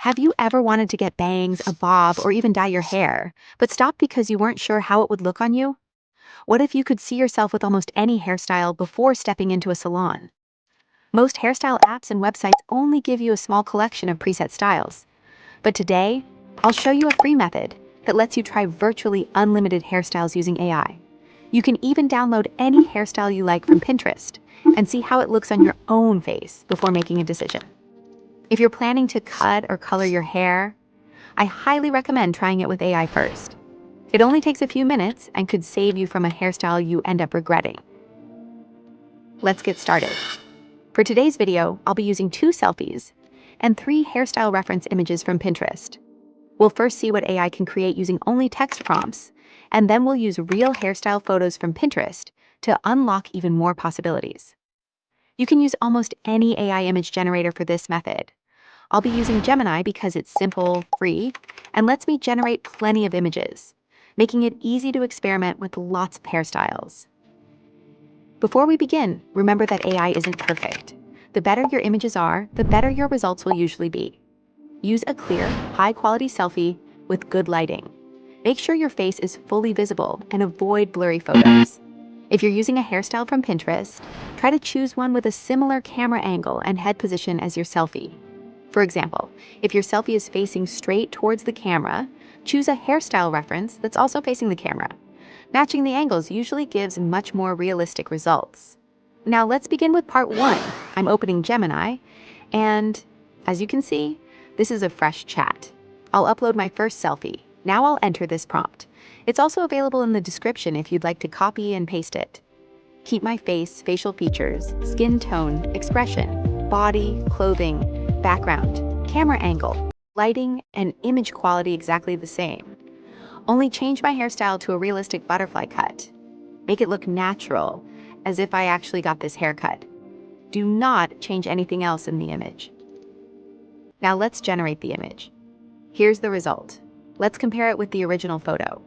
Have you ever wanted to get bangs, a bob, or even dye your hair, but stopped because you weren't sure how it would look on you? What if you could see yourself with almost any hairstyle before stepping into a salon? Most hairstyle apps and websites only give you a small collection of preset styles. But today, I'll show you a free method that lets you try virtually unlimited hairstyles using AI. You can even download any hairstyle you like from Pinterest and see how it looks on your own face before making a decision. If you're planning to cut or color your hair, I highly recommend trying it with AI first. It only takes a few minutes and could save you from a hairstyle you end up regretting. Let's get started. For today's video, I'll be using 2 selfies and 3 hairstyle reference images from Pinterest. We'll first see what AI can create using only text prompts, and then we'll use real hairstyle photos from Pinterest to unlock even more possibilities. You can use almost any AI image generator for this method. I'll be using Gemini because it's simple, free, and lets me generate plenty of images, making it easy to experiment with lots of hairstyles. Before we begin, remember that AI isn't perfect. The better your images are, the better your results will usually be. Use a clear, high-quality selfie with good lighting. Make sure your face is fully visible and avoid blurry photos. If you're using a hairstyle from Pinterest, try to choose one with a similar camera angle and head position as your selfie. For example, if your selfie is facing straight towards the camera, choose a hairstyle reference that's also facing the camera. Matching the angles usually gives much more realistic results. Now let's begin with part 1. I'm opening Gemini, and as you can see, this is a fresh chat. I'll upload my first selfie. Now I'll enter this prompt. It's also available in the description if you'd like to copy and paste it. Keep my face, facial features, skin tone, expression, body, clothing, background, camera angle, lighting, and image quality exactly the same. Only change my hairstyle to a realistic butterfly cut. Make it look natural, as if I actually got this haircut. Do not change anything else in the image. Now let's generate the image. Here's the result. Let's compare it with the original photo.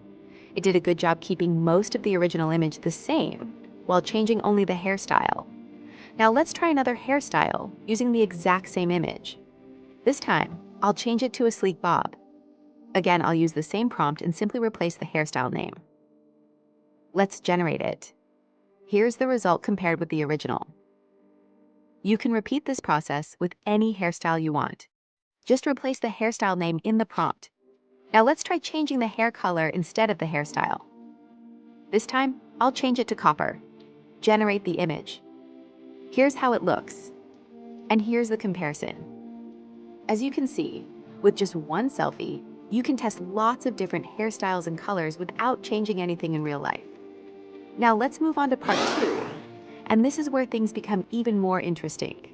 It did a good job keeping most of the original image the same, while changing only the hairstyle. Now let's try another hairstyle using the exact same image. This time, I'll change it to a sleek bob. Again, I'll use the same prompt and simply replace the hairstyle name. Let's generate it. Here's the result compared with the original. You can repeat this process with any hairstyle you want. Just replace the hairstyle name in the prompt. Now let's try changing the hair color instead of the hairstyle. This time, I'll change it to copper. Generate the image. Here's how it looks. And here's the comparison. As you can see, with just one selfie, you can test lots of different hairstyles and colors without changing anything in real life. Now let's move on to part 2, and this is where things become even more interesting.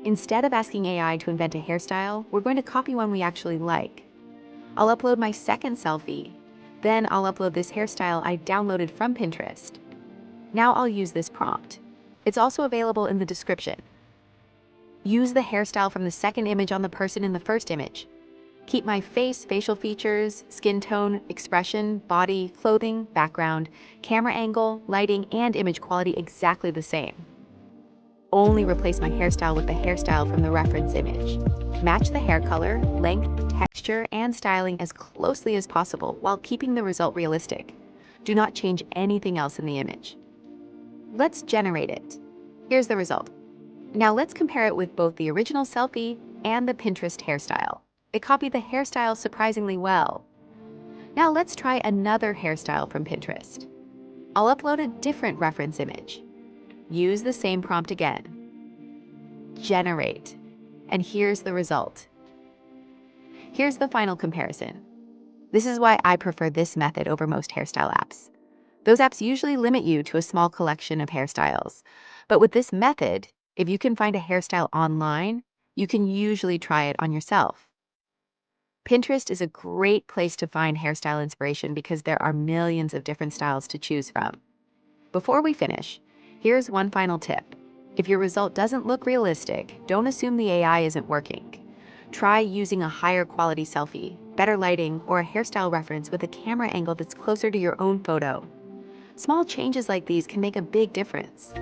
Instead of asking AI to invent a hairstyle, we're going to copy one we actually like. I'll upload my second selfie, then I'll upload this hairstyle I downloaded from Pinterest. Now I'll use this prompt. It's also available in the description. Use the hairstyle from the second image on the person in the first image. Keep my face, facial features, skin tone, expression, body, clothing, background, camera angle, lighting, and image quality exactly the same. Only replace my hairstyle with the hairstyle from the reference image. Match the hair color, length, texture, and styling as closely as possible while keeping the result realistic. Do not change anything else in the image. Let's generate it. Here's the result. Now let's compare it with both the original selfie and the Pinterest hairstyle. It copied the hairstyle surprisingly well. Now let's try another hairstyle from Pinterest. I'll upload a different reference image. Use the same prompt again. Generate. And here's the result. Here's the final comparison. This is why I prefer this method over most hairstyle apps. Those apps usually limit you to a small collection of hairstyles. But with this method, if you can find a hairstyle online, you can usually try it on yourself. Pinterest is a great place to find hairstyle inspiration because there are millions of different styles to choose from. Before we finish, here's one final tip. If your result doesn't look realistic, don't assume the AI isn't working. Try using a higher quality selfie, better lighting, or a hairstyle reference with a camera angle that's closer to your own photo. Small changes like these can make a big difference.